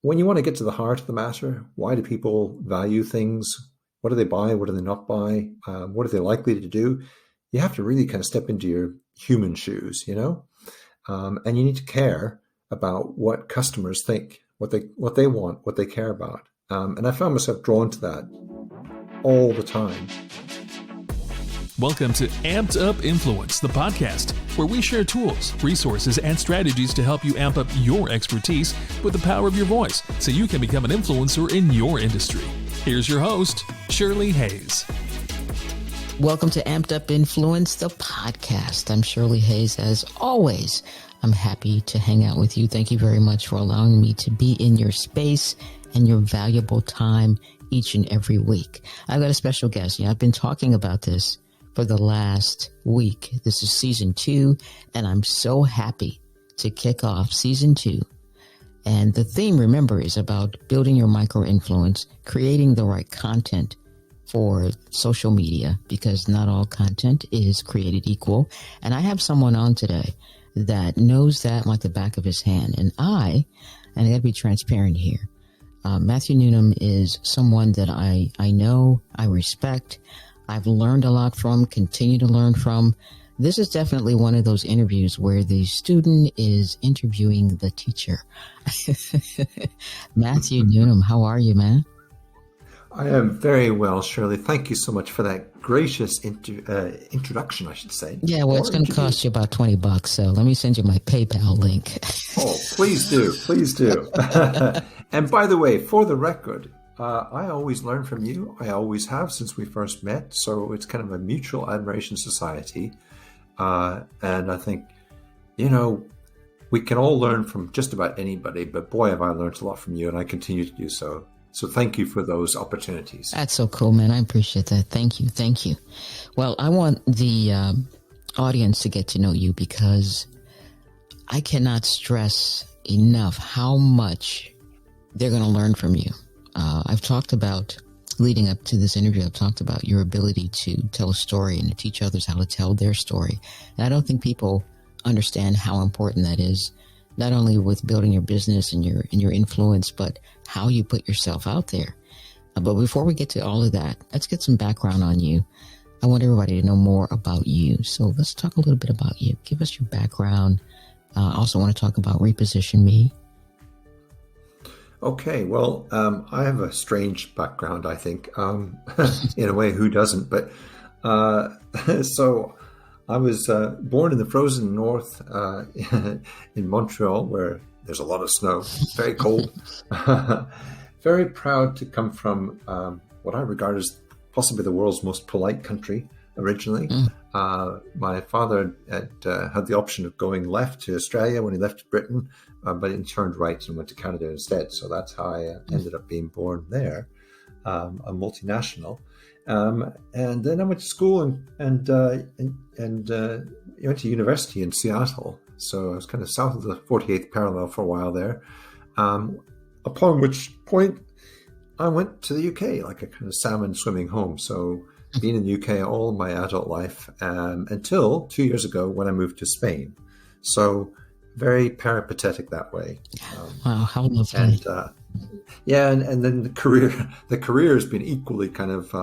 when you want to get to the heart of the matter, why do people value things? What do they buy? What do they not buy? What are they likely to do? You have to really kind of step into your human shoes, and you need to care about what customers think, what they want, what they care about. And I found myself drawn to that all the time. Welcome to Amped Up Influence, the podcast, where we share tools, resources, and strategies to help you amp up your expertise with the power of your voice so you can become an influencer in your industry. Here's your host, Shirley Hayes. Welcome to Amped Up Influence, the podcast. I'm Shirley Hayes. As always, I'm happy to hang out with you. Thank you very much for allowing me to be in your space and your valuable time each and every week. I've got a special guest. I've been talking about this for the last week. This is season 2, and I'm so happy to kick off season 2. And the theme, remember, is about building your micro-influence, creating the right content for social media, because not all content is created equal. And I have someone on today that knows that like the back of his hand. And I got to be transparent here. Matthew Newnham is someone that I know, I respect, I've learned a lot from, continue to learn from. This is definitely one of those interviews where the student is interviewing the teacher. Matthew Newnham, how are you, man? I am very well, Shirley. Thank you so much for that gracious introduction, I should say. Yeah, well, it's going to cost you about $20, so let me send you my PayPal link. Oh, please do. Please do. And by the way, for the record, I always learn from you. I always have since we first met. So it's kind of a mutual admiration society. And I think, we can all learn from just about anybody, but boy, have I learned a lot from you, and I continue to do so. So thank you for those opportunities. That's so cool, man. I appreciate that. Thank you. Thank you. Well, I want the audience to get to know you because I cannot stress enough how much they're going to learn from you. I've talked about, leading up to this interview, I've talked about your ability to tell a story and to teach others how to tell their story. And I don't think people understand how important that is, not only with building your business and your influence, but how you put yourself out there. But before we get to all of that, let's get some background on you. I want everybody to know more about you. So let's talk a little bit about you. Give us your background. I also want to talk about Reposition Me. Okay, well, I have a strange background, I think, in a way, who doesn't? But so I was born in the frozen north in Montreal, where there's a lot of snow, very cold. Very proud to come from what I regard as possibly the world's most polite country originally. My father had the option of going left to Australia when he left Britain, but he turned right and went to Canada instead. So that's how I ended up being born there, a multinational. And then I went to school and went to university in Seattle. So I was kind of south of the 48th parallel for a while there. Upon which point I went to the UK, like a kind of salmon swimming home. So been in the UK all my adult life until 2 years ago when I moved to Spain. So very peripatetic that way. Wow, how lovely. And then the career has been equally kind of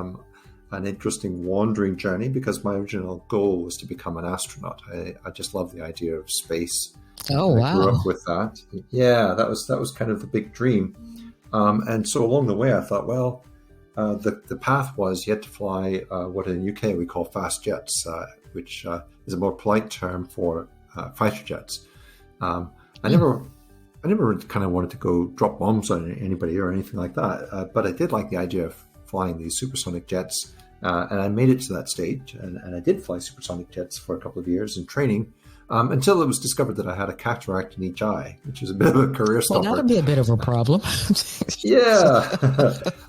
an interesting wandering journey because my original goal was to become an astronaut. I just love the idea of space. Oh, wow. I grew up with that. Yeah, that was kind of the big dream. And so along the way, I thought, well, the path was you had to fly what in the UK we call fast jets, which is a more polite term for fighter jets. I never kind of wanted to go drop bombs on anybody or anything like that, but I did like the idea of flying these supersonic jets, and I made it to that stage, and I did fly supersonic jets for a couple of years in training, until it was discovered that I had a cataract in each eye, which is a bit of a career stopper. Well, that would be a bit of a problem. Yeah.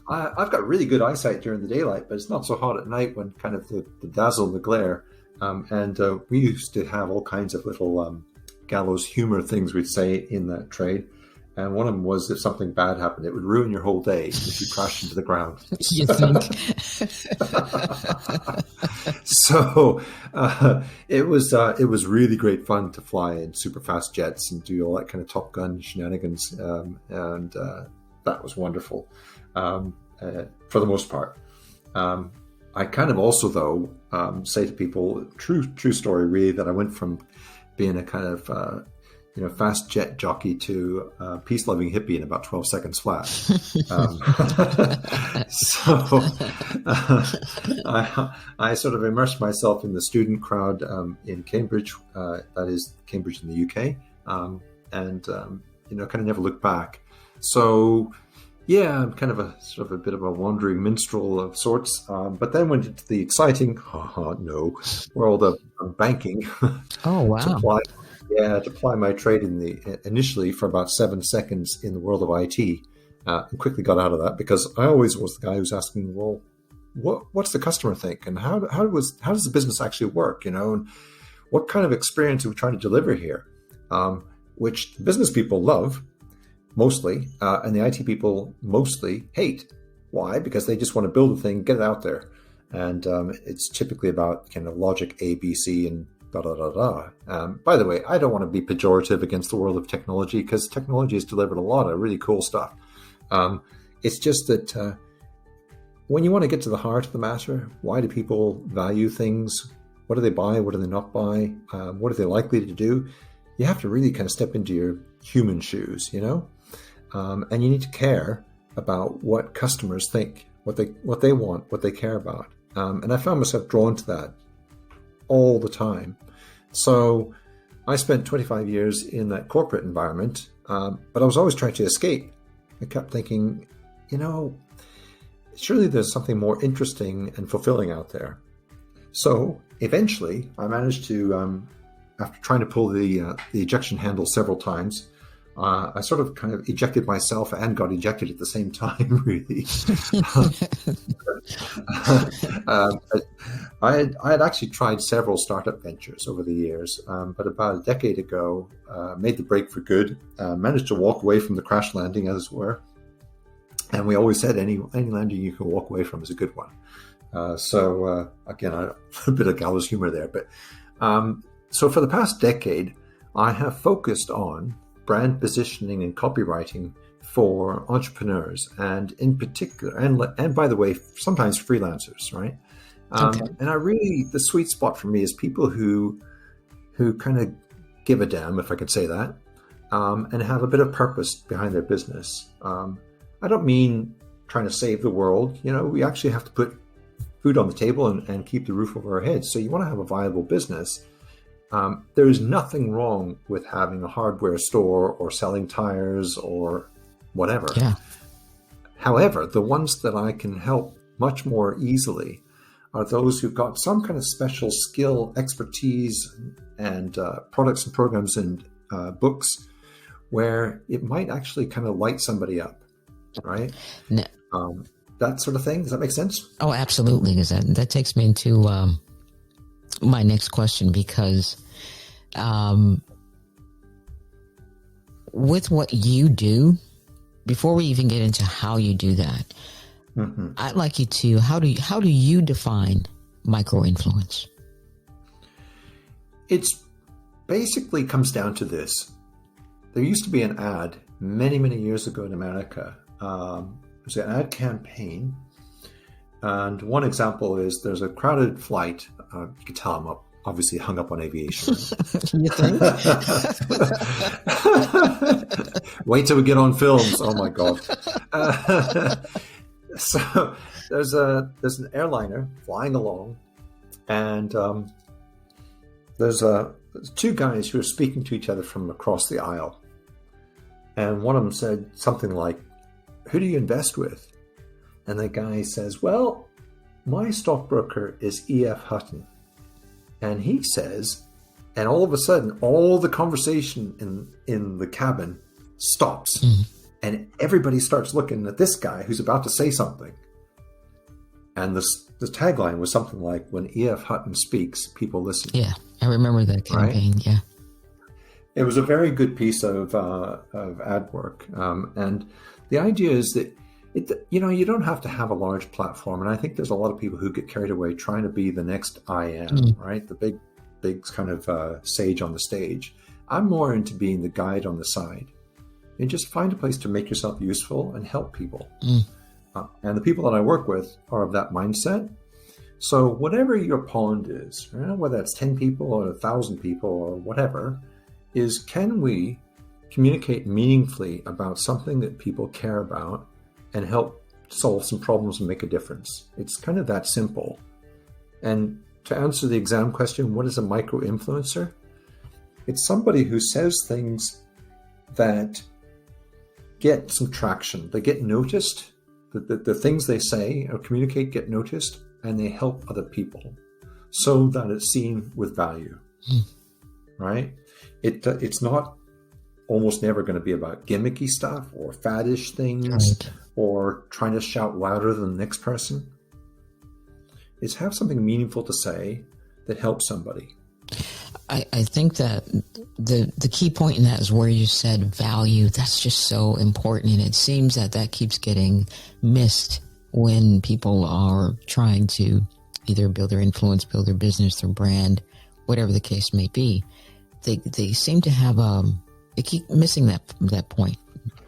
I've got really good eyesight during the daylight, but it's not so hot at night when kind of the dazzle and the glare. And we used to have all kinds of little gallows humor things we'd say in that trade. And one of them was, if something bad happened, it would ruin your whole day if you crashed into the ground. You think? So it was really great fun to fly in super fast jets and do all that kind of Top Gun shenanigans, and that was wonderful for the most part. I kind of also, though, say to people, true story, really, that I went from being a kind of fast jet jockey to peace-loving hippie in about 12 seconds flat. So I sort of immersed myself in the student crowd in Cambridge, that is Cambridge in the UK, and kind of never looked back. So yeah, I'm kind of a sort of a bit of a wandering minstrel of sorts, but then went into the exciting world of banking. Oh, wow. to ply my trade initially for about 7 seconds in the world of IT, and quickly got out of that because I always was the guy who's asking, well, what's the customer think, and how does the business actually work, and what kind of experience are we trying to deliver here, which business people love mostly, and the IT people mostly hate. Why? Because they just want to build a thing, get it out there, and it's typically about kind of logic A, B, C, and da da da da. By the way, I don't want to be pejorative against the world of technology, because technology has delivered a lot of really cool stuff. It's just that when you want to get to the heart of the matter, why do people value things? What do they buy? What do they not buy? What are they likely to do? You have to really kind of step into your human shoes, and you need to care about what customers think, what they want, what they care about. And I found myself drawn to that all the time. So I spent 25 years in that corporate environment, but I was always trying to escape. I kept thinking, surely there's something more interesting and fulfilling out there. So eventually I managed to, after trying to pull the ejection handle several times, I sort of kind of ejected myself and got ejected at the same time, really. I had actually tried several startup ventures over the years, but about a decade ago, made the break for good, managed to walk away from the crash landing, as it were. And we always said any landing you can walk away from is a good one. Again, a bit of gallows humor there. But so for the past decade, I have focused on brand positioning and copywriting for entrepreneurs, and in particular, and by the way, sometimes freelancers, right? Okay. And the sweet spot for me is people who kind of give a damn, if I could say that, and have a bit of purpose behind their business. I don't mean trying to save the world. We actually have to put food on the table and keep the roof over our heads. So you want to have a viable business. There is nothing wrong with having a hardware store or selling tires or whatever. Yeah. However, the ones that I can help much more easily are those who've got some kind of special skill, expertise, and products and programs and books where it might actually kind of light somebody up, right? No. That sort of thing. Does that make sense? Oh, absolutely. Because that takes me into my next question, because with what you do, before we even get into how you do that, I'd like you to, how do you define microinfluence? It's basically comes down to this. There used to be an ad many, many years ago in America. It was an ad campaign. And one example is there's a crowded flight. You can tell I'm obviously hung up on aviation. Right? You think? Wait till we get on films. Oh my God. So there's an airliner flying along, and there's two guys who are speaking to each other from across the aisle. And one of them said something like, "Who do you invest with?" And the guy says, "Well, my stockbroker is E.F. Hutton." And he says, and all of a sudden, all the conversation in the cabin stops. Mm-hmm. And everybody starts looking at this guy who's about to say something. And the tagline was something like, "When E.F. Hutton speaks, people listen." Yeah, I remember that campaign, right? Yeah. It was a very good piece of ad work, and the idea is that you don't have to have a large platform. And I think there's a lot of people who get carried away trying to be the next I am, right? The big kind of sage on the stage. I'm more into being the guide on the side, and just find a place to make yourself useful and help people. And the people that I work with are of that mindset. So whatever your pond is, whether that's 10 people or 1,000 people or whatever, is can we communicate meaningfully about something that people care about and help solve some problems and make a difference? It's kind of that simple. And to answer the exam question, what is a micro-influencer? It's somebody who says things that get some traction. They get noticed. The things they say or communicate get noticed, and they help other people so that it's seen with value, right? It's not almost never going to be about gimmicky stuff or faddish things, right, or trying to shout louder than the next person. It's have something meaningful to say that helps somebody. I think that the key point in that is where you said value. That's just so important, and it seems that keeps getting missed when people are trying to either build their influence, build their business, their brand, whatever the case may be. They seem to have they keep missing that point.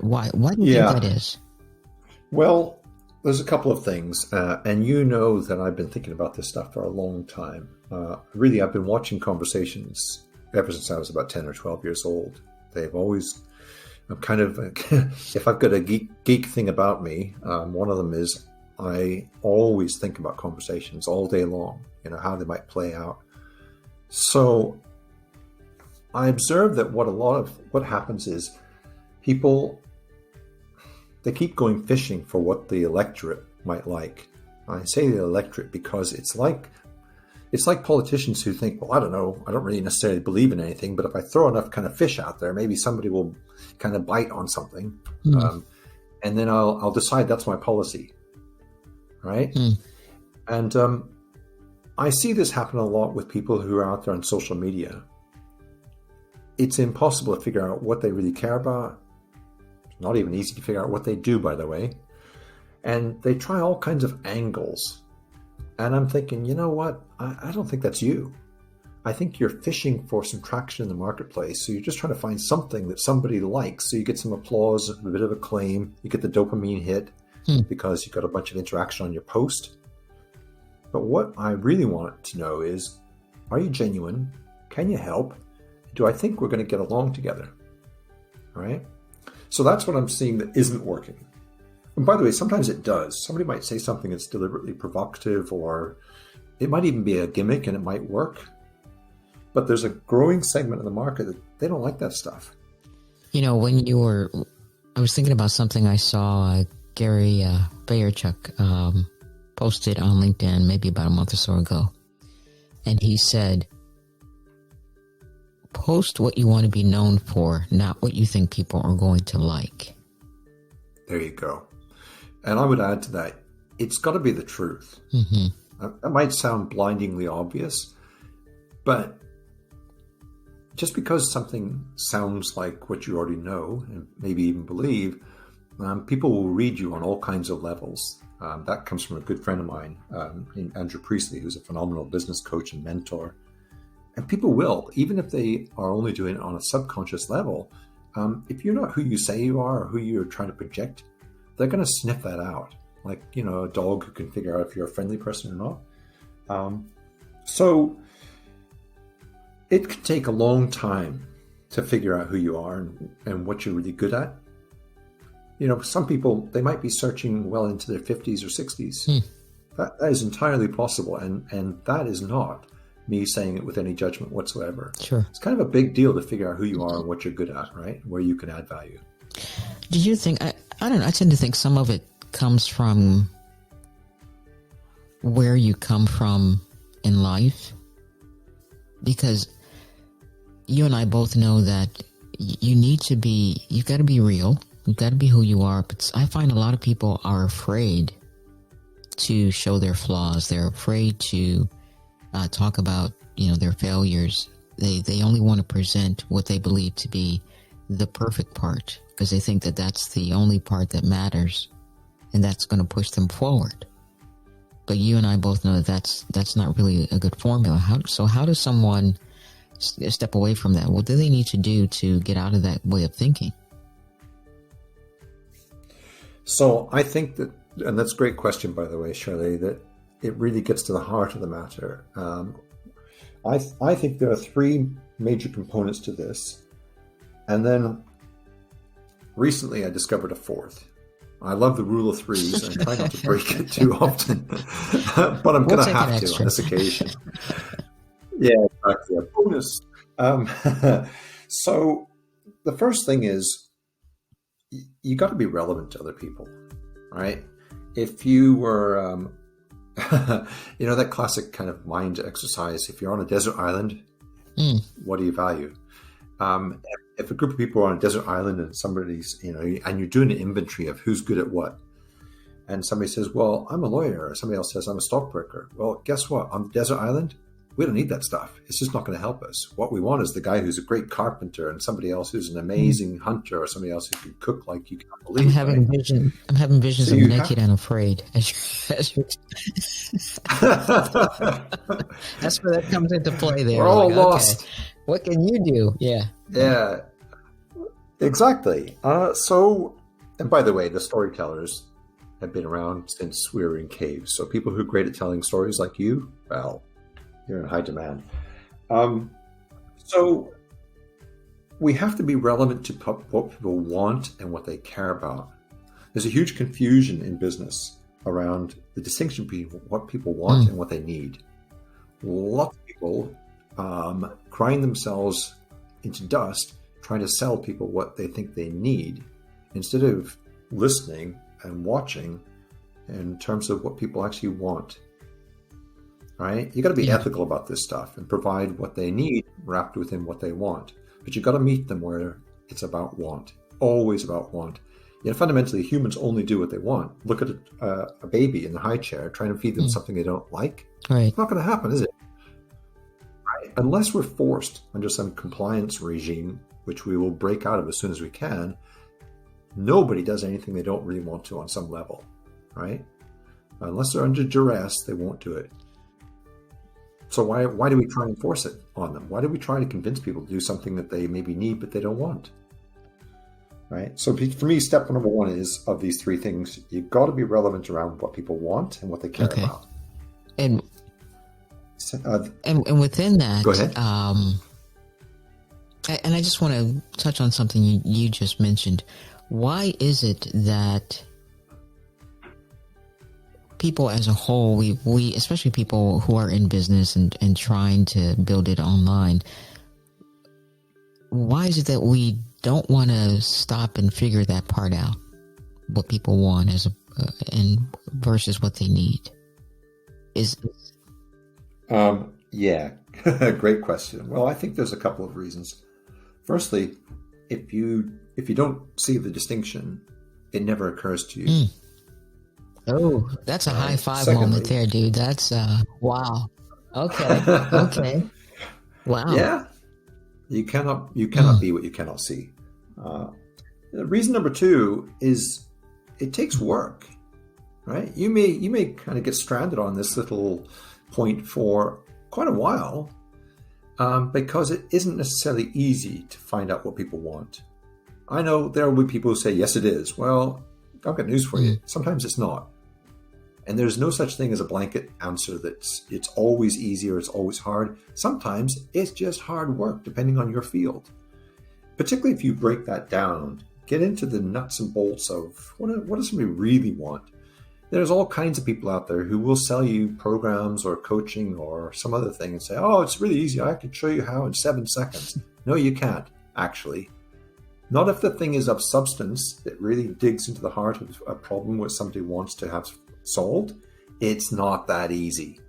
Why do you think that is? Well, there's a couple of things, and you know that I've been thinking about this stuff for a long time. Really, I've been watching conversations ever since I was about 10 or 12 years old. They've always, I'm kind of, if I've got a geek thing about me, one of them is I always think about conversations all day long, how they might play out. So I observe that what happens is people, they keep going fishing for what the electorate might like. I say the electorate because it's like politicians who think, well, I don't know, I don't really necessarily believe in anything, but if I throw enough kind of fish out there, maybe somebody will kind of bite on something, and then I'll decide that's my policy, right? And I see this happen a lot with people who are out there on social media. It's impossible to figure out what they really care about. It's not even easy to figure out what they do, by the way. And they try all kinds of angles. And I'm thinking, you know what? I don't think that's you. I think you're fishing for some traction in the marketplace. So you're just trying to find something that somebody likes. So you get some applause, a bit of acclaim. You get the dopamine hit because you got a bunch of interaction on your post. But what I really want to know is, are you genuine? Can you help? Do I think we're going to get along together? All right. So that's what I'm seeing that isn't working. And by the way, sometimes it does. Somebody might say something that's deliberately provocative, or it might even be a gimmick and it might work. But there's a growing segment of the market that they don't like that stuff. When I was thinking about something I saw Gary Vaynerchuk posted on LinkedIn maybe about a month or so ago. And he said, post what you want to be known for, not what you think people are going to like. There you go. And I would add to that, it's got to be the truth. That might sound blindingly obvious, but just because something sounds like what you already know and maybe even believe, people will read you on all kinds of levels. That comes from a good friend of mine, named Andrew Priestley, who's a phenomenal business coach and mentor. And people will, even if they are only doing it on a subconscious level, if you're not who you say you are or who you're trying to project, they're going to sniff that out. Like, a dog who can figure out if you're a friendly person or not. So it can take a long time to figure out who you are and what you're really good at. Some people, they might be searching well into their 50s or 60s. That is entirely possible. And that is not me saying it with any judgment whatsoever. Sure. It's kind of a big deal to figure out who you are and what you're good at, right? Where you can add value. Do you think, I don't know, I tend to think some of it comes from where you come from in life, because you and I both know that you've got to be real. You've got to be who you are. But I find a lot of people are afraid to show their flaws. They're afraid to talk about, their failures. they only want to present what they believe to be the perfect part, because they think that that's the only part that matters, and that's going to push them forward. But you and I both know that that's not really a good formula. How does someone step away from that? What do they need to do to get out of that way of thinking? So I think that, and that's a great question, by the way, Shirley, that it really gets to the heart of the matter. I think there are three major components to this. And then recently I discovered a fourth. I love the rule of threes and I try not to break it too often, but I'm going to have to on this occasion. Yeah, exactly. A bonus. So the first thing is you got to be relevant to other people, right? If you were, that classic kind of mind exercise, if you're on a desert island, what do you value? If a group of people are on a desert island and somebody's, and you're doing an inventory of who's good at what, and somebody says, well, I'm a lawyer, or somebody else says, I'm a stockbroker. Well, guess what? On the desert island, we don't need that stuff. It's just not going to help us. What we want is the guy who's a great carpenter and somebody else who's an amazing hunter or somebody else who can cook like you can't believe. I'm having visions So of Naked and Afraid. That's where that comes into play there. We're all lost. Okay, what can you do? Yeah. Yeah, exactly. And by the way, the storytellers have been around since we were in caves. So people who are great at telling stories like you, well, you're in high demand. So we have to be relevant to what people want and what they care about. There's a huge confusion in business around the distinction between what people want and what they need. Lots of people crying themselves into dust trying to sell people what they think they need instead of listening and watching in terms of what people actually want. Right? You got to be ethical about this stuff and provide what they need wrapped within what they want. But you got to meet them where it's about want. Always about want. Fundamentally, humans only do what they want. Look at a baby in the high chair trying to feed them something they don't like. Right. It's not going to happen, is it? Right? Unless we're forced under some compliance regime, which we will break out of as soon as we can. Nobody does anything they don't really want to on some level. Right? Unless they're under duress, they won't do it. So why do we try and force it on them? Why do we try to convince people to do something that they maybe need but they don't want? Right? So for me, step number one is, of these three things, you've got to be relevant around what people want and what they care about. And within that, go ahead. And I just want to touch on something you just mentioned. Why is it that people as a whole, we especially people who are in business and trying to build it online, why is it that we don't want to stop and figure that part out, what people want and versus what they need? Great question. Well, I think there's a couple of reasons. Firstly, if you don't see the distinction, it never occurs to you. Oh, that's a high five moment there, dude. That's wow. Okay. Wow. Yeah. You cannot be what you cannot see. Reason number two is it takes work, right? You may kind of get stranded on this little point for quite a while because it isn't necessarily easy to find out what people want. I know there will be people who say, yes, it is. Well, I've got news for you. Sometimes it's not. And there's no such thing as a blanket answer that's it's always easy or it's always hard. Sometimes it's just hard work, depending on your field. Particularly if you break that down, get into the nuts and bolts of what does somebody really want. There's all kinds of people out there who will sell you programs or coaching or some other thing and say, oh, it's really easy. I can show you how in 7 seconds. No, you can't, actually. Not if the thing is of substance that really digs into the heart of a problem what somebody wants to have solved. It's not that easy.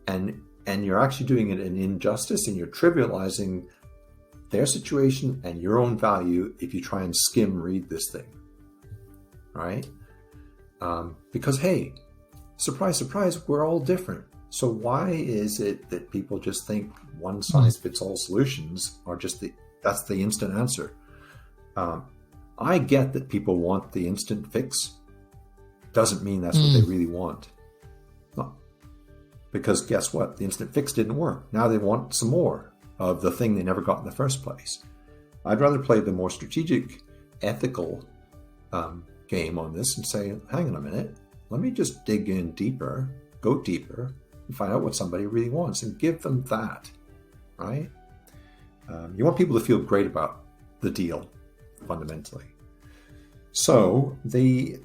And you're actually doing it an injustice and you're trivializing their situation and your own value if you try and skim read this thing. Right? Because, hey, surprise, surprise, we're all different. So why is it that people just think one size fits all solutions are just that's the instant answer? I get that people want the instant fix. Doesn't mean that's what they really want. No. Because guess what? The instant fix didn't work. Now they want some more of the thing they never got in the first place. I'd rather play the more strategic, ethical game on this and say, hang on a minute, let me just dig in deeper, go deeper, and find out what somebody really wants and give them that, right? You want people to feel great about the deal, fundamentally. So the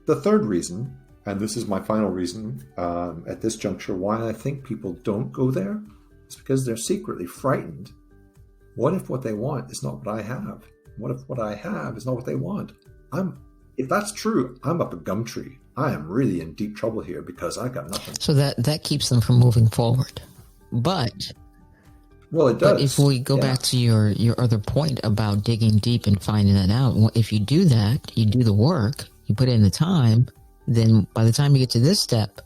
third reason, and this is my final reason at this juncture why I think people don't go there, is because they're secretly frightened. What if what they want is not what I have? What if what I have is not what they want? If that's true, I'm up a gum tree. I am really in deep trouble here because I got nothing. So that keeps them from moving forward. But well, it does. But if we go back to your other point about digging deep and finding that out, if you do that, you do the work, you put in the time, then by the time you get to this step,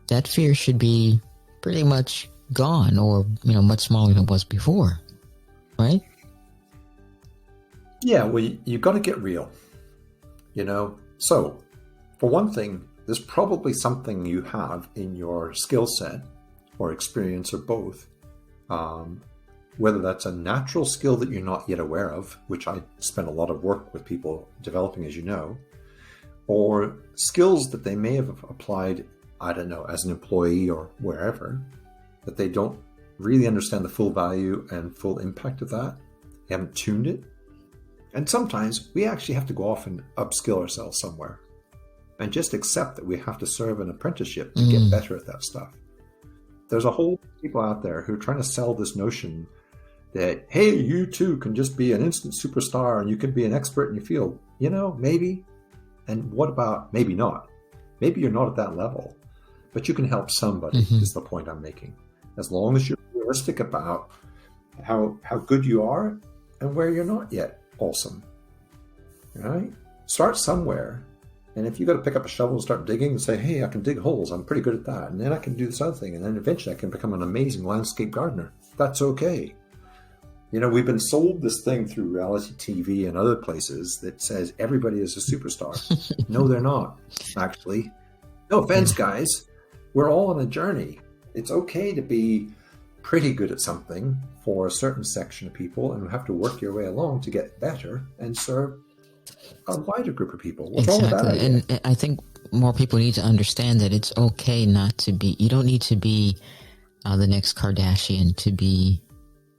that fear should be pretty much gone, or much smaller than it was before, right? Yeah, well, you got to get real. So for one thing, there's probably something you have in your skill set or experience or both, whether that's a natural skill that you're not yet aware of, which I spend a lot of work with people developing, as you know, or skills that they may have applied, I don't know, as an employee or wherever, that they don't really understand the full value and full impact of that. They haven't tuned it. And sometimes we actually have to go off and upskill ourselves somewhere and just accept that we have to serve an apprenticeship to get better at that stuff. There's a whole people out there who are trying to sell this notion that, hey, you too can just be an instant superstar and you can be an expert in your field. Maybe. And what about maybe not? Maybe you're not at that level, but you can help somebody is the point I'm making. As long as you're realistic about how good you are and where you're not yet. Awesome. All right? Start somewhere. And if you got to pick up a shovel and start digging and say, hey, I can dig holes, I'm pretty good at that. And then I can do this other thing. And then eventually I can become an amazing landscape gardener. That's okay. We've been sold this thing through reality TV and other places that says everybody is a superstar. No, they're not, actually. No offense, guys. We're all on a journey. It's okay to be pretty good at something for a certain section of people, and you have to work your way along to get better and serve a wider group of people. What's wrong with that idea? And I think more people need to understand that it's okay not to be, you don't need to be the next Kardashian to be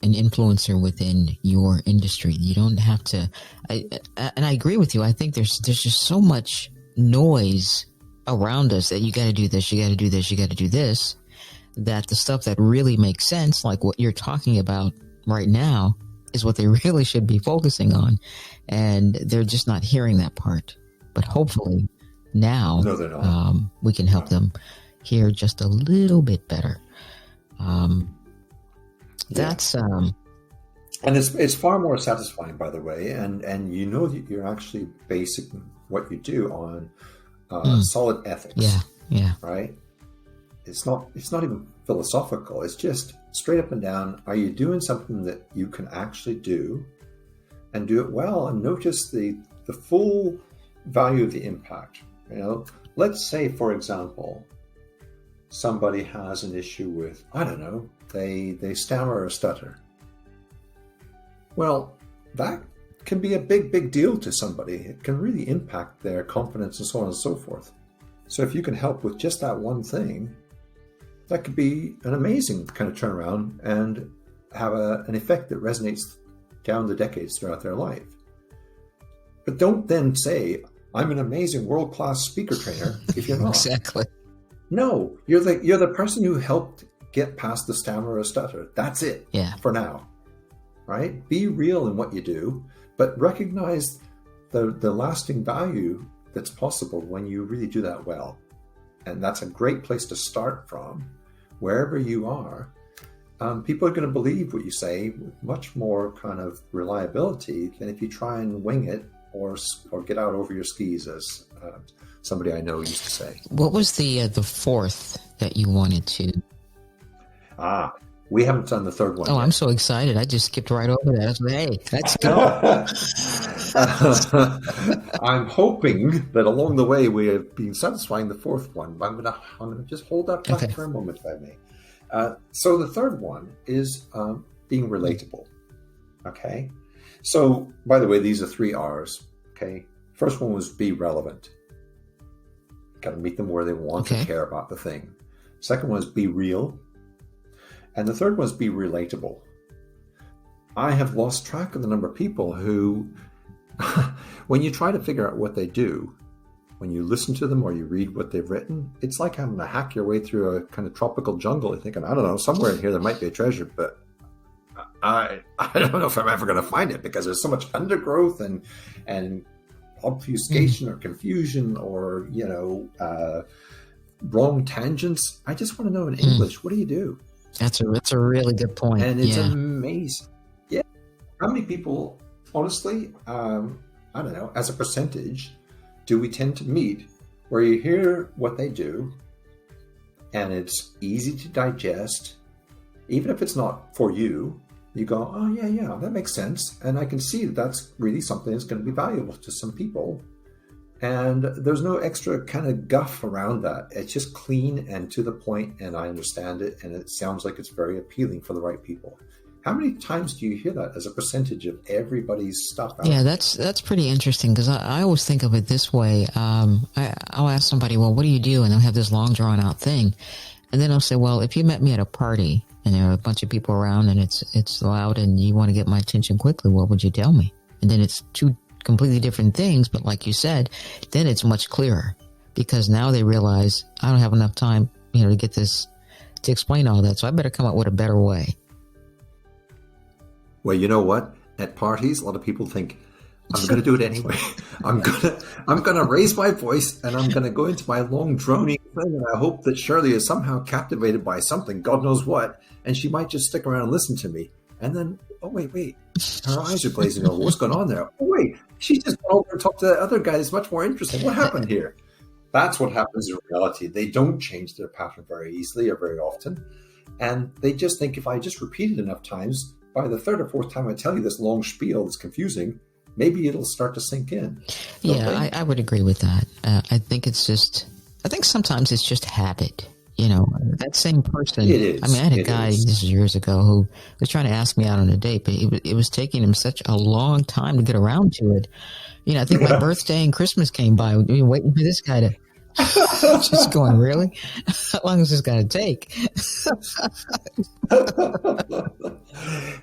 an influencer within your industry. You don't have to, and I agree with you. I think there's just so much noise around us that you got to do this, you got to do this, you got to do this, that the stuff that really makes sense, like what you're talking about right now, is what they really should be focusing on. And they're just not hearing that part. But hopefully now we can help them hear just a little bit better. That's and it's far more satisfying, by the way, and that you're actually basing what you do on solid ethics. Yeah. Right? It's not even philosophical. It's just straight up and down. Are you doing something that you can actually do and do it well and notice the full value of the impact? Let's say, for example, somebody has an issue with, I don't know, they stammer or stutter. Well, that can be a big deal to somebody. It can really impact their confidence and so on and so forth. So if you can help with just that one thing, that could be an amazing kind of turnaround and have an effect that resonates down the decades throughout their life. But don't then say, I'm an amazing world-class speaker trainer if you're not. Exactly. No, you're the person who helped get past the stammer or stutter. That's it for now, right? Be real in what you do, but recognize the lasting value that's possible when you really do that well. And that's a great place to start from. Wherever you are, people are going to believe what you say with much more kind of reliability than if you try and wing it or get out over your skis, as somebody I know used to say. What was the fourth that you wanted to? We haven't done the third one. Oh, yet. I'm so excited! I just skipped right over that. I was like, hey, let's go. I'm hoping that along the way we have been satisfying the fourth one. But I'm gonna just hold that back for a moment, if I may. So the third one is being relatable. Okay. So, by the way, these are 3 R's. Okay. First one was be relevant. Got to meet them where they want to care about the thing. Second one is be real. And the third one is be relatable. I have lost track of the number of people who, when you try to figure out what they do, when you listen to them or you read what they've written, it's like having to hack your way through a kind of tropical jungle and thinking, I don't know, somewhere in here there might be a treasure, but I don't know if I'm ever going to find it, because there's so much undergrowth and obfuscation or confusion or, wrong tangents. I just want to know in English, what do you do? That's a really good point. And it's amazing. Yeah. How many people, honestly, I don't know, as a percentage, do we tend to meet where you hear what they do and it's easy to digest, even if it's not for you? You go, oh, yeah, that makes sense. And I can see that that's really something that's going to be valuable to some people. And there's no extra kind of guff around that. It's just clean and to the point, and I understand it, and it sounds like it's very appealing for the right people. How many times do you hear that as a percentage of everybody's stuff out? Yeah, that's pretty interesting, because I always think of it this way. I'll ask somebody, well, what do you do? And they'll have this long, drawn-out thing. And then I'll say, well, if you met me at a party and there are a bunch of people around and it's loud and you want to get my attention quickly, what would you tell me? And then it's 2 completely different things, but like you said, then it's much clearer, because now they realize I don't have enough time, to get this, to explain all that, so I better come up with a better way. Well, you know what? At parties, a lot of people think, I'm going to do it anyway. I'm going to raise my voice and I'm going to go into my long droning thing, and I hope that Shirley is somehow captivated by something, God knows what, and she might just stick around and listen to me. And then, oh, wait, her eyes are glazing over. What's going on there? Oh, wait, she just went over and talked to that other guy. It's much more interesting. What happened here? That's what happens in reality. They don't change their pattern very easily or very often. And they just think, if I just repeat it enough times, by the 3rd or 4th time I tell you this long spiel that's confusing, maybe it'll start to sink in. Yeah, I would agree with that. I think sometimes it's just habit. That same person. It is. I mean, I had a guy, this was years ago, who was trying to ask me out on a date, but it was taking him such a long time to get around to it. I think my birthday and Christmas came by. We were waiting for this guy to just going, really? How long is this going to take?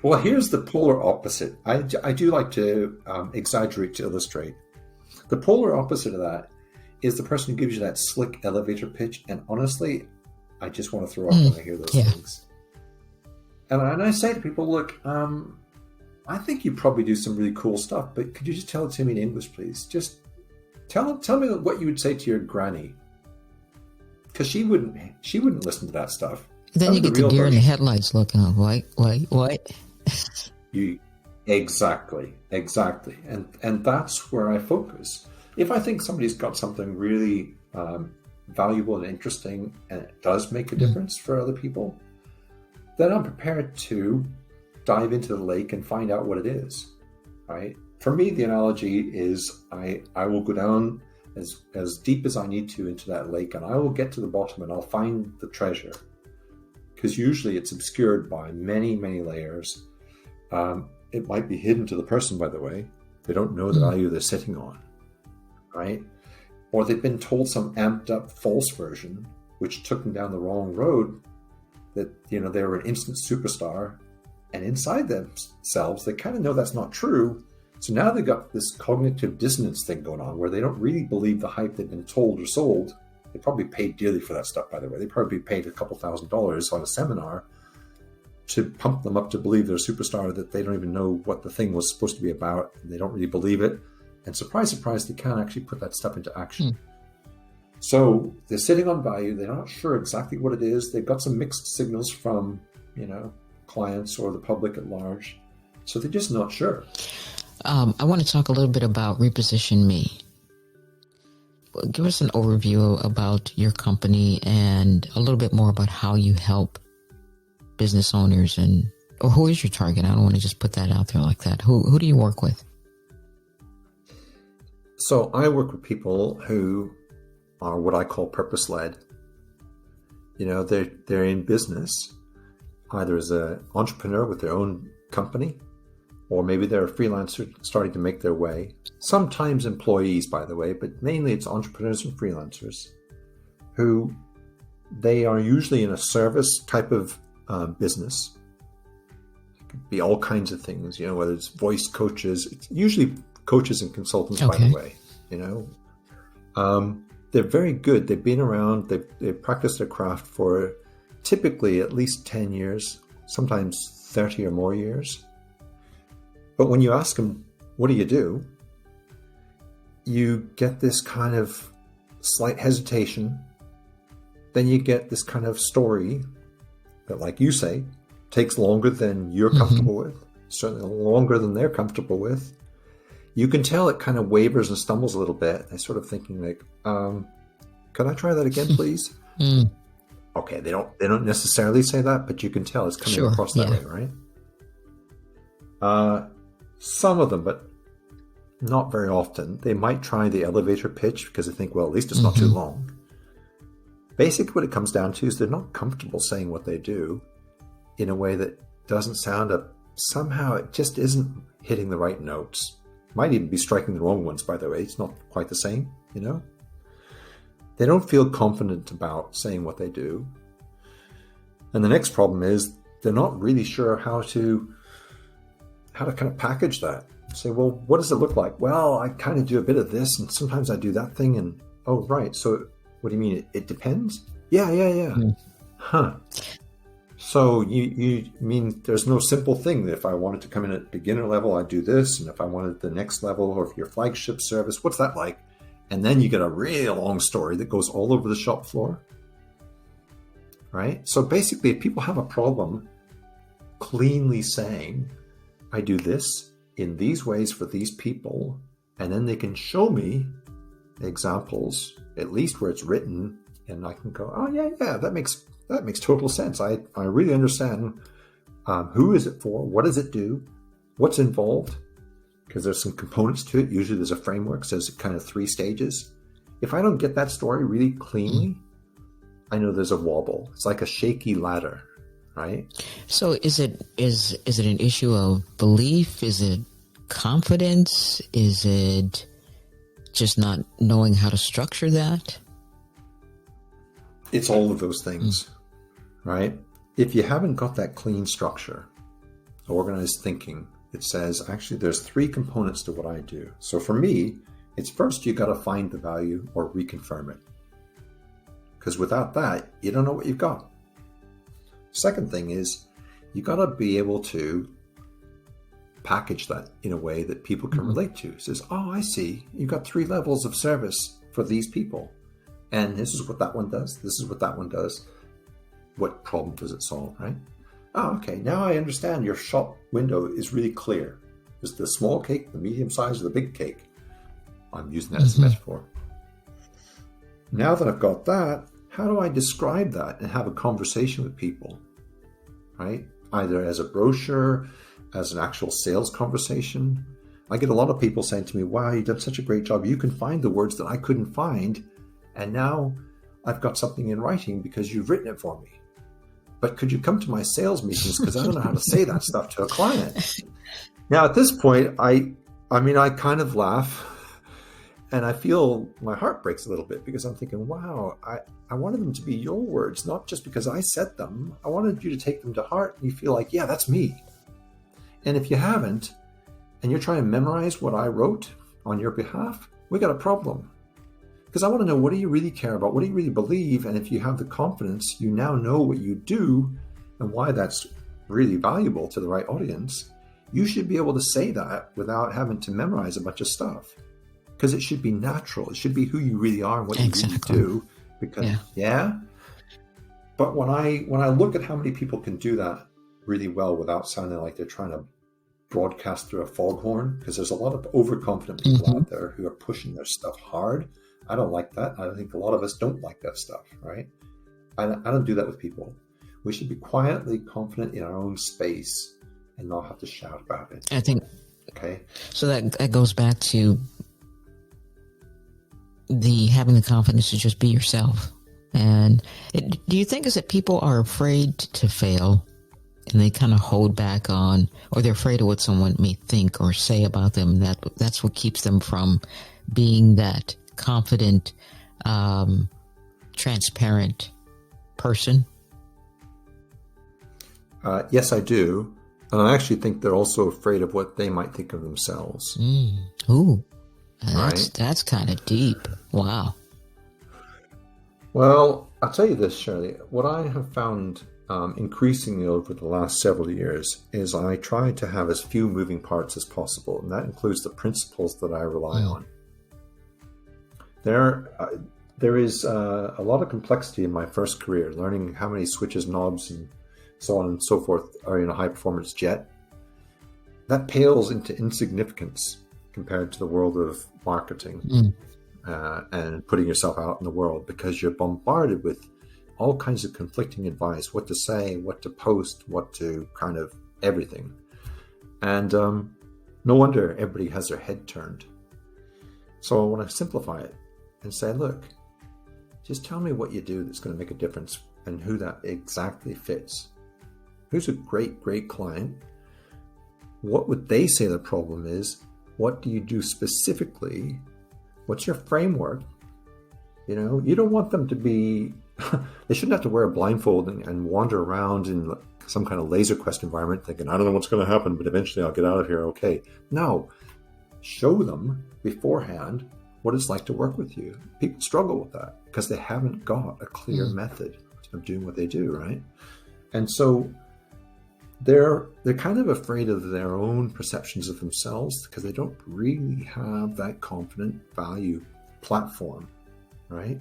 Well, here's the polar opposite. I do like to exaggerate to illustrate. The polar opposite of that is the person who gives you that slick elevator pitch. And honestly, I just want to throw up when I hear those things. And I say to people, look, I think you probably do some really cool stuff, but could you just tell it to me in English, please? Just tell me what you would say to your granny. Because she wouldn't listen to that stuff. Then you get the deer in the headlights looking like, what? Exactly. And that's where I focus. If I think somebody's got something really valuable and interesting, and it does make a difference for other people, then I'm prepared to dive into the lake and find out what it is, right? For me, the analogy is I will go down as deep as I need to into that lake, and I will get to the bottom and I'll find the treasure. Because usually it's obscured by many, many layers. It might be hidden to the person, by the way. They don't know the value they're sitting on, right? Or they've been told some amped up false version, which took them down the wrong road, that, they were an instant superstar. And inside themselves, they kind of know that's not true. So now they've got this cognitive dissonance thing going on where they don't really believe the hype they've been told or sold. They probably paid dearly for that stuff, by the way. They probably paid a couple $1,000s on a seminar to pump them up to believe they're a superstar, that they don't even know what the thing was supposed to be about, and they don't really believe it. And surprise, surprise, they can't actually put that stuff into action. So they're sitting on value. They're not sure exactly what it is. They've got some mixed signals from, clients or the public at large. So they're just not sure. I want to talk a little bit about Reposition Me. Give us an overview about your company and a little bit more about how you help business owners, or who is your target? I don't want to just put that out there like that. Who do you work with? So I work with people who are what I call purpose-led. You know, they're in business, either as an entrepreneur with their own company, or maybe they're a freelancer starting to make their way. Sometimes employees, by the way, but mainly it's entrepreneurs and freelancers who they are usually in a service type of business. It could be all kinds of things, you know, whether it's voice coaches, it's usually coaches and consultants, by the way, you know. They're very good. They've been around. They've practiced their craft for typically at least 10 years, sometimes 30 or more years. But when you ask them, what do? You get this kind of slight hesitation. Then you get this kind of story that, like you say, takes longer than you're comfortable with, certainly longer than they're comfortable with. You can tell it kind of wavers and stumbles a little bit. They're sort of thinking like, can I try that again, please? Okay, they don't necessarily say that, but you can tell it's coming across that way, right? Some of them, but not very often, they might try the elevator pitch because they think, well, at least it's not too long. Basically, what it comes down to is they're not comfortable saying what they do in a way that doesn't sound somehow it just isn't hitting the right notes. Might even be striking the wrong ones, by the way. It's not quite the same, you know? They don't feel confident about saying what they do. And the next problem is they're not really sure how to kind of package that. Say, well, what does it look like? Well, I kind of do a bit of this, and sometimes I do that thing, and oh, right. So what do you mean? It depends? Yeah. Huh. So you mean there's no simple thing that if I wanted to come in at beginner level, I'd do this, and if I wanted the next level, or if your flagship service, what's that like? And then you get a real long story that goes all over the shop floor, right? So basically, if people have a problem cleanly saying, I do this in these ways for these people, and then they can show me examples, at least where it's written, and I can go, oh yeah, that makes total sense. I really understand who is it for, what does it do, what's involved, because there's some components to it. Usually there's a framework, so there's kind of 3 stages. If I don't get that story really cleanly, I know there's a wobble. It's like a shaky ladder. Right. So is it an issue of belief? Is it confidence? Is it just not knowing how to structure that? It's all of those things, right? If you haven't got that clean structure, organized thinking, it says, actually, there's 3 components to what I do. So for me, it's first, you got to find the value or reconfirm it. Because without that, you don't know what you've got. Second thing is you got to be able to package that in a way that people can relate to. It says, oh, I see. You've got 3 levels of service for these people. And this is what that one does. This is what that one does. What problem does it solve, right? Oh, okay. Now I understand your shop window is really clear. There's the small cake, the medium size, or the big cake. I'm using that as a metaphor. Now that I've got that, how do I describe that and have a conversation with people, right? Either as a brochure, as an actual sales conversation. I get a lot of people saying to me, wow, you've done such a great job. You can find the words that I couldn't find. And now I've got something in writing because you've written it for me. But could you come to my sales meetings? Because I don't know how to say that stuff to a client. Now, at this point, I kind of laugh. And I feel my heart breaks a little bit because I'm thinking, wow, I wanted them to be your words, not just because I said them. I wanted you to take them to heart and you feel like, yeah, that's me. And if you haven't, and you're trying to memorize what I wrote on your behalf, we got a problem. Because I want to know, what do you really care about? What do you really believe? And if you have the confidence, you now know what you do and why that's really valuable to the right audience. You should be able to say that without having to memorize a bunch of stuff. Because it should be natural. It should be who you really are and what you really do. Because But when I look at how many people can do that really well without sounding like they're trying to broadcast through a foghorn, because there's a lot of overconfident people Mm-hmm. out there who are pushing their stuff hard. I don't like that. I think a lot of us don't like that stuff, right? I don't do that with people. We should be quietly confident in our own space and not have to shout about it. I think Okay. so. That goes back to having the confidence to just be yourself. And do you think is that people are afraid to fail, and they kind of hold back on, or they're afraid of what someone may think or say about them? That's what keeps them from being that confident, transparent person? Yes, I do. And I actually think they're also afraid of what they might think of themselves. Ooh, Right. that's kind of deep. Wow. Well, I'll tell you this, Shirley. What I have found increasingly over the last several years is I try to have as few moving parts as possible, and that includes the principles that I rely on. There is a lot of complexity in my first career, learning how many switches, knobs, and so on and so forth are in a high-performance jet. That pales into insignificance compared to the world of marketing and putting yourself out in the world, because you're bombarded with all kinds of conflicting advice, what to say, what to post, what to kind of everything. And no wonder everybody has their head turned. So I want to simplify it and say, look, just tell me what you do that's going to make a difference and who that exactly fits. Who's a great, great client? What would they say the problem is? What do you do specifically? What's your framework? You know, you don't want them to be, they shouldn't have to wear a blindfold and wander around in some kind of laser quest environment thinking, I don't know what's going to happen, but eventually I'll get out of here okay. No, show them beforehand what it's like to work with you. People struggle with that because they haven't got a clear method of doing what they do, right? And so they're kind of afraid of their own perceptions of themselves because they don't really have that confident value platform, right?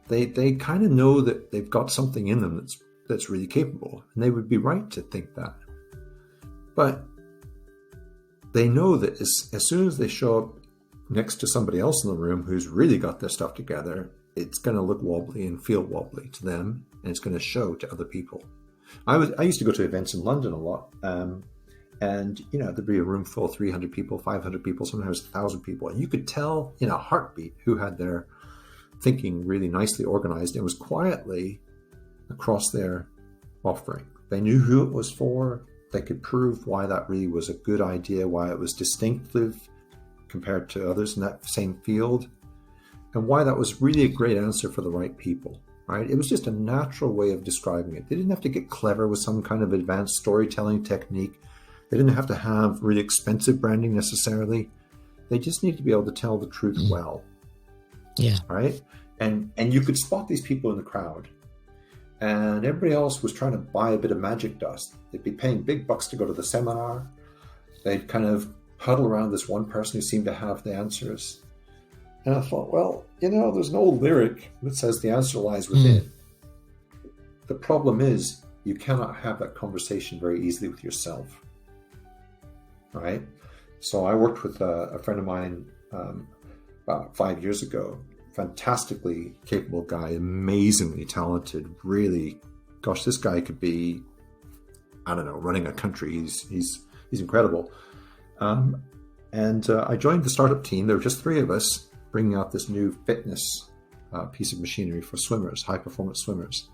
They kind of know that they've got something in them that's really capable, and they would be right to think that. But they know that as soon as they show up next to somebody else in the room who's really got their stuff together, it's going to look wobbly and feel wobbly to them, and it's going to show to other people. I used to go to events in London a lot, and you know, there'd be a room full of 300 people, 500 people, sometimes 1,000 people, and you could tell in a heartbeat who had their thinking really nicely organized. It was quietly across their offering. They knew who it was for. They could prove why that really was a good idea, why it was distinctive compared to others in that same field, and why that was really a great answer for the right people. Right? It was just a natural way of describing it. They didn't have to get clever with some kind of advanced storytelling technique. They didn't have to have really expensive branding necessarily. They just needed to be able to tell the truth well. Yeah. Right? And you could spot these people in the crowd. And everybody else was trying to buy a bit of magic dust. They'd be paying big bucks to go to the seminar. They'd kind of huddle around this one person who seemed to have the answers. And I thought, well, you know, there's no lyric that says the answer lies within. The problem is you cannot have that conversation very easily with yourself, right? So I worked with a friend of mine about 5 years ago, fantastically capable guy, amazingly talented, really, gosh, this guy could be, I don't know, running a country. He's incredible. And I joined the startup team. There were just three of us, bringing out this new fitness piece of machinery for swimmers, high-performance swimmers.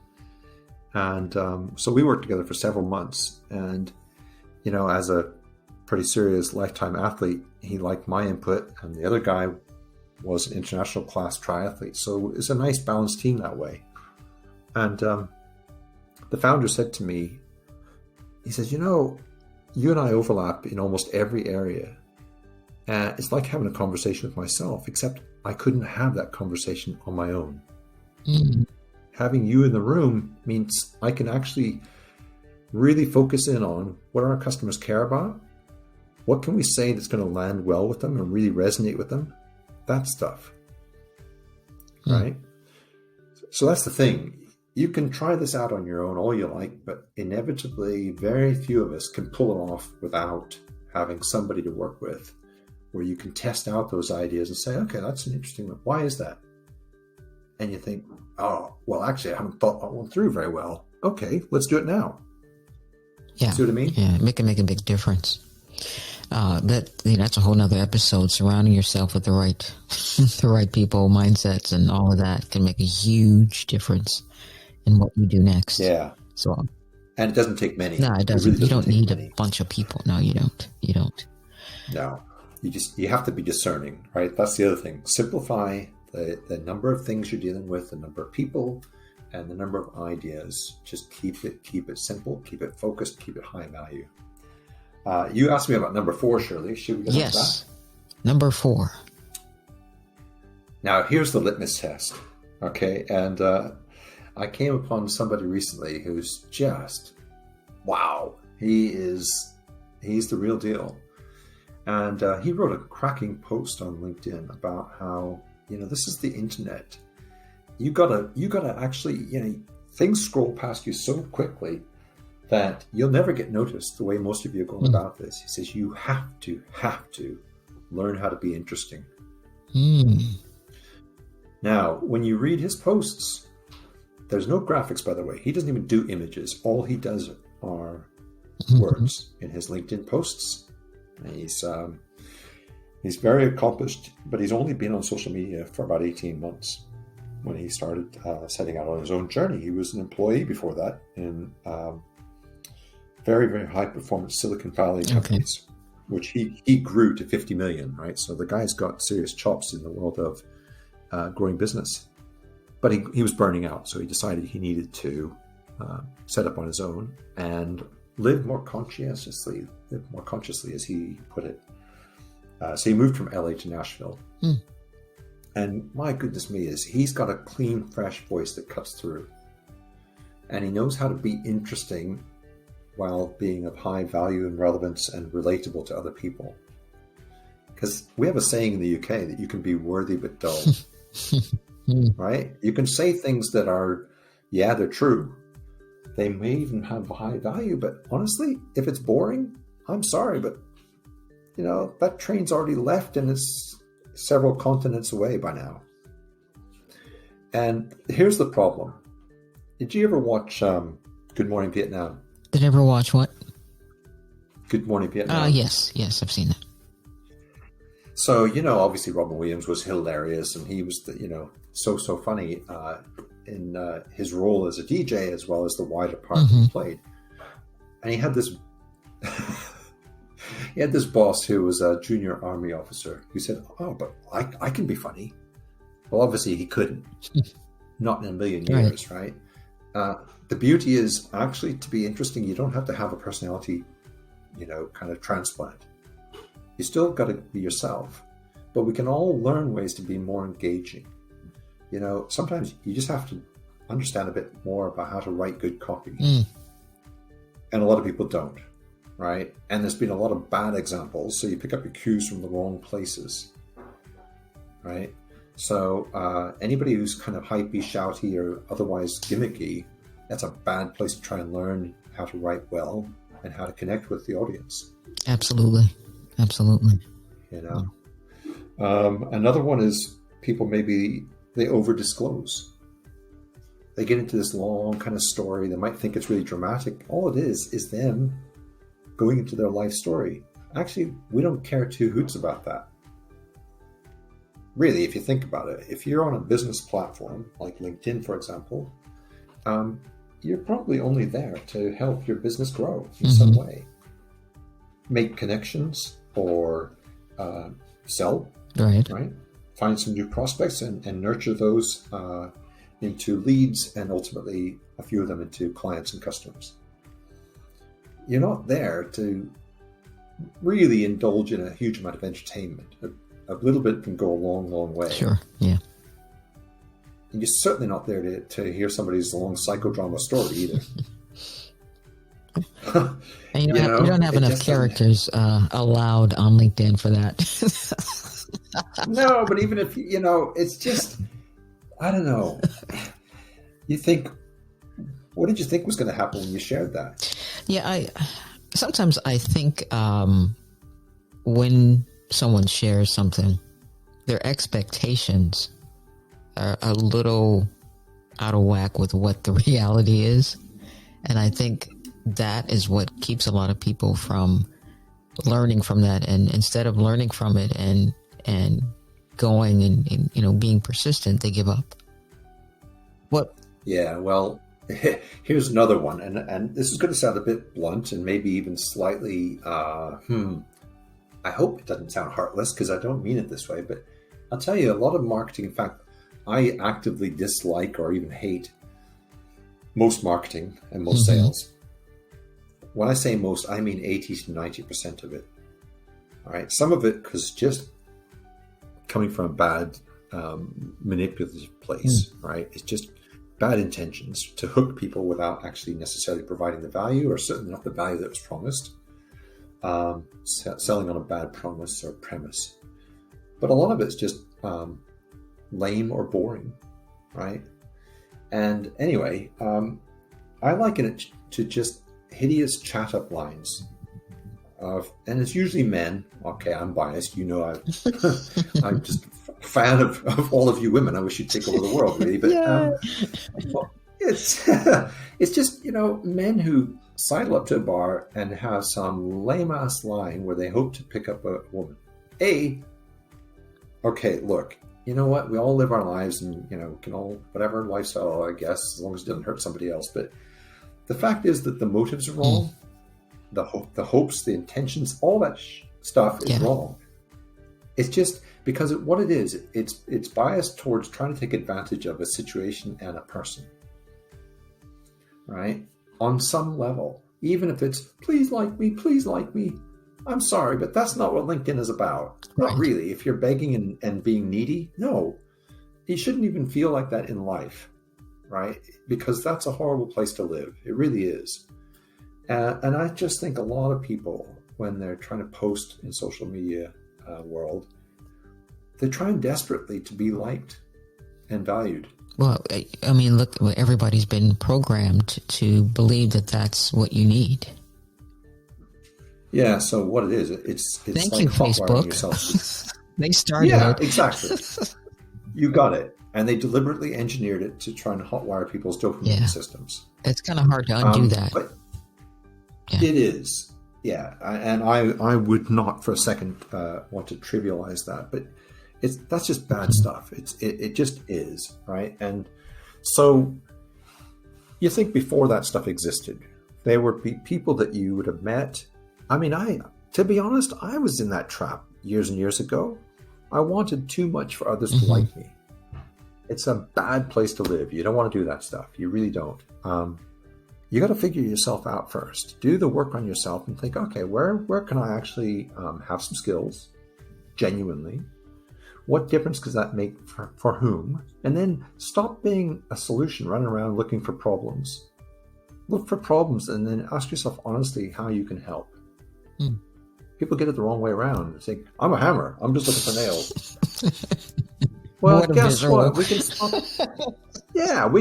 And so we worked together for several months. And, you know, as a pretty serious lifetime athlete, he liked my input, and the other guy was an international class triathlete. So it's a nice balanced team that way. And the founder said to me, he says, you know, you and I overlap in almost every area. It's like having a conversation with myself, except I couldn't have that conversation on my own. Having you in the room means I can actually really focus in on what our customers care about. What can we say that's going to land well with them and really resonate with them? That stuff, right? So that's the thing. You can try this out on your own all you like, but inevitably very few of us can pull it off without having somebody to work with where you can test out those ideas and say, okay, that's an interesting one. Why is that? And you think, oh, well, actually, I haven't thought that one through very well. Okay, let's do it now. Yeah. See what I mean? Yeah, it can make a big difference. That's a whole nother episode. Surrounding yourself with the right people, mindsets, and all of that can make a huge difference in what you do next. Yeah. So, and it doesn't take many. No, it doesn't. Really you don't need many. A bunch of people. No, you don't. You don't. No, you have to be discerning, right? That's the other thing. Simplify the number of things you're dealing with, the number of people, and the number of ideas. Just keep it simple, keep it focused, keep it high value. You asked me about number 4, Shirley. Should we get on to that? Number 4. Now, here's the litmus test, okay? And I came upon somebody recently who's just, wow, he's the real deal. And he wrote a cracking post on LinkedIn about how, this is the internet. You gotta actually, things scroll past you so quickly that you'll never get noticed the way most of you are going about this. He says you have to learn how to be interesting. Now, when you read his posts, there's no graphics, by the way. He doesn't even do images. All he does are words in his LinkedIn posts. And he's very accomplished, but he's only been on social media for about 18 months. When he started setting out on his own journey, he was an employee before that in very, very high performance Silicon Valley companies, which he grew to 50 million, right? So the guy's got serious chops in the world of growing business. But he was burning out, so he decided he needed to set up on his own and live more conscientiously, as he put it. So he moved from LA to Nashville. And my goodness me, he's got a clean, fresh voice that cuts through. And he knows how to be interesting while being of high value and relevance and relatable to other people. Because we have a saying in the UK that you can be worthy but dull. Right? You can say things that are, they're true. They may even have high value, but honestly, if it's boring, I'm sorry, but that train's already left and it's several continents away by now. And here's the problem. Did you ever watch Good Morning Vietnam? Did I ever watch what? Good Morning Vietnam. Yes, I've seen that. So, obviously Robin Williams was hilarious, and he was, so funny in his role as a DJ as well as the wider part he played. And he had this boss who was a junior army officer who said, "Oh, but I can be funny." Well, obviously he couldn't. Not in a million years, right? The beauty is actually to be interesting, you don't have to have a personality, kind of transplant. You still got to be yourself, but we can all learn ways to be more engaging. Sometimes you just have to understand a bit more about how to write good copy. And a lot of people don't, right? And there's been a lot of bad examples. So you pick up your cues from the wrong places, right? So anybody who's kind of hypey, shouty, or otherwise gimmicky, that's a bad place to try and learn how to write well and how to connect with the audience. Absolutely. Another one is people they over disclose. They get into this long kind of story. They might think it's really dramatic. All it is them going into their life story. Actually, we don't care 2 hoots about that. Really, if you think about it, if you're on a business platform like LinkedIn, for example, you're probably only there to help your business grow in some way. Make connections or sell, right? Find some new prospects and nurture those into leads and ultimately a few of them into clients and customers. You're not there to really indulge in a huge amount of entertainment. A little bit can go a long, long way. Sure, yeah. And you're certainly not there to hear somebody's long psychodrama story either. And you don't have enough characters allowed on LinkedIn for that. No, but even if, it's just, I don't know. You think, what did you think was going to happen when you shared that? Yeah, sometimes I think when someone shares something, their expectations are a little out of whack with what the reality is. And I think that is what keeps a lot of people from learning from that. And instead of learning from it and going and being persistent, they give up. What? Yeah, well, here's another one. And this is going to sound a bit blunt and maybe even slightly, I hope it doesn't sound heartless because I don't mean it this way, but I'll tell you, a lot of marketing, in fact, I actively dislike or even hate most marketing and most sales. When I say most, I mean 80 to 90% of it. All right. Some of it because just coming from a bad manipulative place, right? It's just bad intentions to hook people without actually necessarily providing the value, or certainly not the value that was promised. Selling on a bad promise or premise. But a lot of it's just lame or boring, right? And anyway, I liken it to just hideous chat-up lines. And it's usually men. Okay, I'm biased. I'm just a fan of all of you women. I wish you'd take over the world, really. But it's just, men who sidle up to a bar and have some lame-ass line where they hope to pick up a woman. Okay, look, you know what? We all live our lives and, can all, whatever lifestyle, I guess, as long as it doesn't hurt somebody else. But the fact is that the motives are wrong. The hopes, the intentions, all that stuff is wrong. It's just because what it is, it's biased towards trying to take advantage of a situation and a person, right? On some level, even if it's please like me. I'm sorry, but that's not what LinkedIn is about. Right. Not really. If you're begging and being needy, no, you shouldn't even feel like that in life, right? Because that's a horrible place to live. It really is. And I just think a lot of people, when they're trying to post in social media world, they're trying desperately to be liked and valued. Well, I mean, look, everybody's been programmed to believe that that's what you need. Yeah, so what it is, it's Thank like you, hotwiring Facebook. yourself. They started Yeah, it. exactly. You got it. And they deliberately engineered it to try and hotwire people's dopamine systems. It's kind of hard to undo that. But it is. Yeah. And I would not for a second want to trivialize that. But that's just bad stuff. It just is, right? And so you think before that stuff existed, there were people that you would have met. I mean, to be honest, I was in that trap years and years ago. I wanted too much for others to like me. It's a bad place to live. You don't want to do that stuff. You really don't. You got to figure yourself out first. Do the work on yourself and think, okay, where can I actually have some skills, genuinely? What difference does that make for whom? And then stop being a solution, running around looking for problems. Look for problems and then ask yourself honestly how you can help. People get it the wrong way around. They think, I'm a hammer. I'm just looking for nails. Well, guess what? We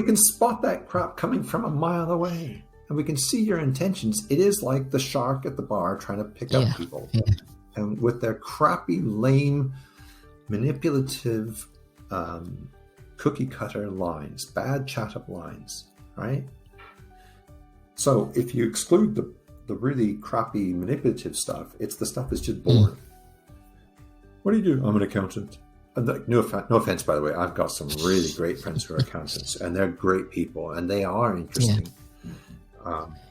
can spot that crap coming from a mile away. And we can see your intentions. It is like the shark at the bar trying to pick up people. Yeah. And with their crappy, lame, manipulative, cookie cutter lines, bad chat-up lines, right? So if you exclude the really crappy manipulative stuff, it's the stuff that's just boring. What do you do? I'm an accountant. And no offense, by the way, I've got some really great friends who are accountants, and they're great people, and they are interesting.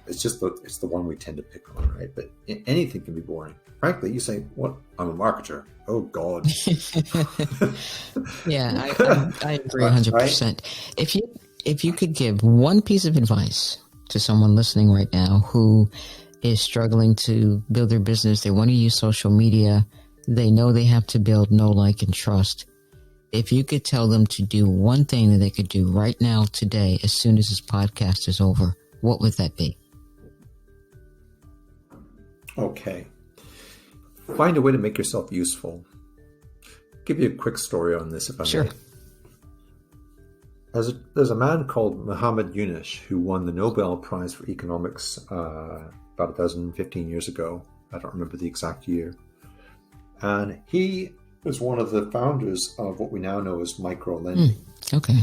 It's just it's the one we tend to pick on, right? But anything can be boring. Frankly, you say, "What? I'm a marketer." Oh God. I agree 100%. Right? If you could give one piece of advice to someone listening right now who is struggling to build their business, they want to use social media, they know they have to build know, like, and trust. If you could tell them to do one thing that they could do right now, today, as soon as this podcast is over, what would that be? Okay. Find a way to make yourself useful. I'll give you a quick story on this, if I may. There's a man called Muhammad Yunus who won the Nobel Prize for Economics about 15 years ago. I don't remember the exact year. And he was one of the founders of what we now know as micro-lending. Okay.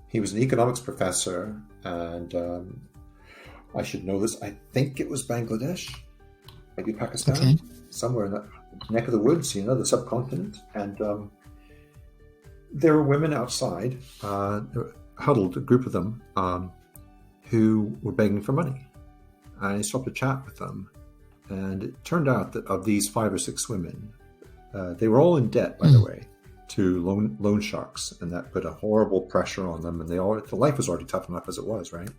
He was an economics professor, and I should know this. I think it was Bangladesh, maybe Pakistan, somewhere in that neck of the woods, the subcontinent. And there were women outside, huddled, a group of them, who were begging for money. I stopped to chat with them, and it turned out that of these 5 or 6 women, they were all in debt, by the way, to loan sharks, and that put a horrible pressure on them. And the life was already tough enough as it was, right?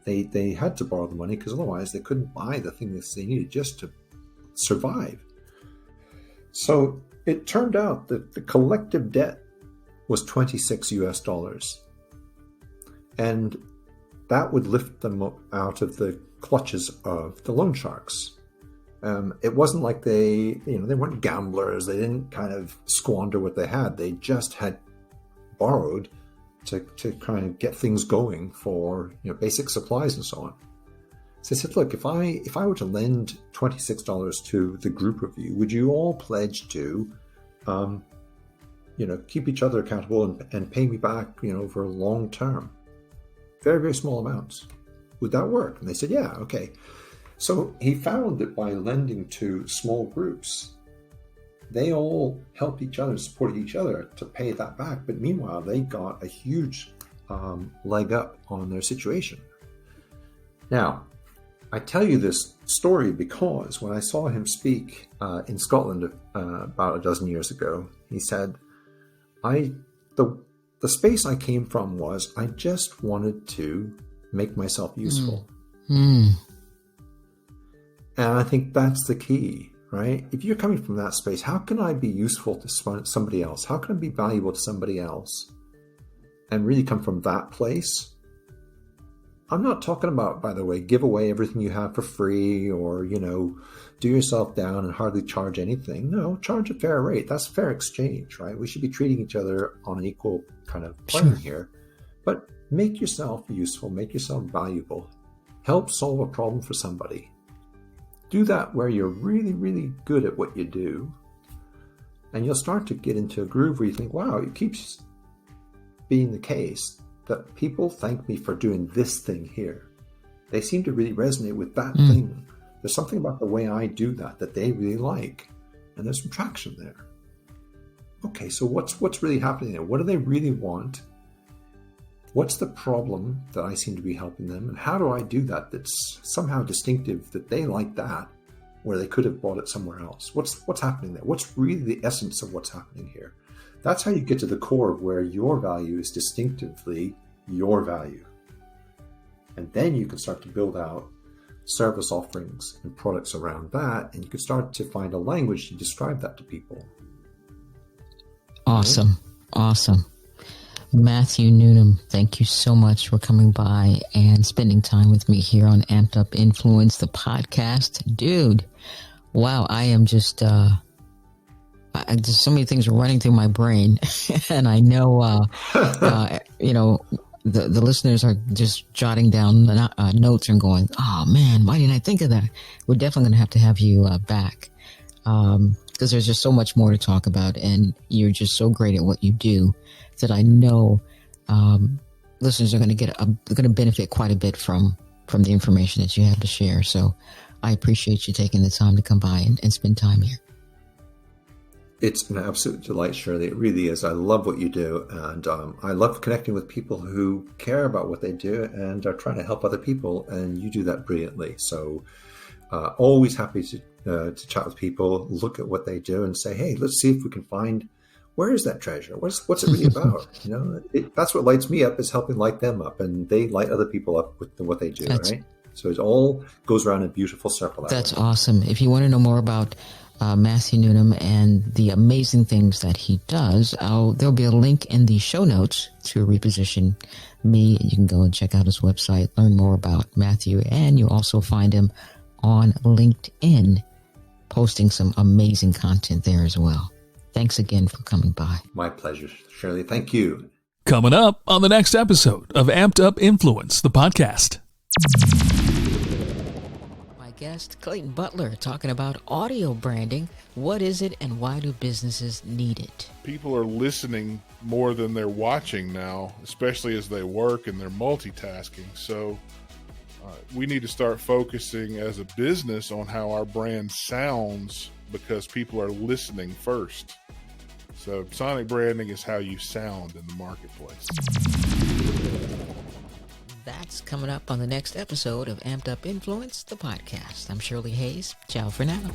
They had to borrow the money because otherwise they couldn't buy the thing that they needed just to survive. So it turned out that the collective debt was $26, and that would lift them up out of the clutches of the loan sharks. It wasn't like they weren't gamblers. They didn't kind of squander what they had. They just had borrowed to kind of get things going for basic supplies and so on. So I said, look, if I were to lend $26 to the group of you, would you all pledge to, keep each other accountable and pay me back, over a long term? Very, very small amounts. Would that work? And they said, yeah, okay. So he found that by lending to small groups, they all helped each other, supported each other to pay that back. But meanwhile, they got a huge leg up on their situation. Now, I tell you this story because when I saw him speak in Scotland about a dozen years ago, he said, the space I came from was I just wanted to make myself useful. And I think that's the key, right? If you're coming from that space, how can I be useful to somebody else? How can I be valuable to somebody else? And really come from that place. I'm not talking about, by the way, give away everything you have for free or, do yourself down and hardly charge anything. No, charge a fair rate. That's fair exchange, right? We should be treating each other on an equal kind of plane here. But make yourself useful, make yourself valuable. Help solve a problem for somebody. Do that where you're really, really good at what you do. And you'll start to get into a groove where you think, wow, it keeps being the case that people thank me for doing this thing here. They seem to really resonate with that thing. There's something about the way I do that they really like. And there's some traction there. Okay, so what's really happening there? What do they really want? What's the problem that I seem to be helping them? And how do I do that that's somehow distinctive, that they like that, where they could have bought it somewhere else? What's happening there? What's really the essence of what's happening here? That's how you get to the core of where your value is distinctively your value. And then you can start to build out service offerings and products around that, and you can start to find a language to describe that to people. Awesome. Right? Awesome. Matthew Newnham, thank you so much for coming by and spending time with me here on Amped Up Influence, the podcast. Dude, wow, I am just, just so many things are running through my brain. And I know, the listeners are just jotting down notes and going, oh man, why didn't I think of that? We're definitely going to have you back because there's just so much more to talk about. And you're just so great at what you do that I know listeners are going to benefit quite a bit from the information that you have to share. So I appreciate you taking the time to come by and spend time here. It's an absolute delight, Shirley. It really is. I love what you do. And I love connecting with people who care about what they do and are trying to help other people. And you do that brilliantly. So always happy to chat with people, look at what they do and say, hey, let's see if we can find, where is that treasure? What's it really about? That's what lights me up, is helping light them up. And they light other people up with what they do, right? So it all goes around in a beautiful circle. That's awesome. If you want to know more about Matthew Newnham and the amazing things that he does, there'll be a link in the show notes to Reposition Me. You can go and check out his website, learn more about Matthew, and you'll also find him on LinkedIn, posting some amazing content there as well. Thanks again for coming by. My pleasure, Shirley. Thank you. Coming up on the next episode of Amped Up Influence, the podcast. My guest, Clayton Butler, talking about audio branding. What is it and why do businesses need it? People are listening more than they're watching now, especially as they work and they're multitasking. So we need to start focusing as a business on how our brand sounds because people are listening first. So sonic branding is how you sound in the marketplace. That's coming up on the next episode of Amped Up Influence, the podcast. I'm Shirley Hayes. Ciao for now.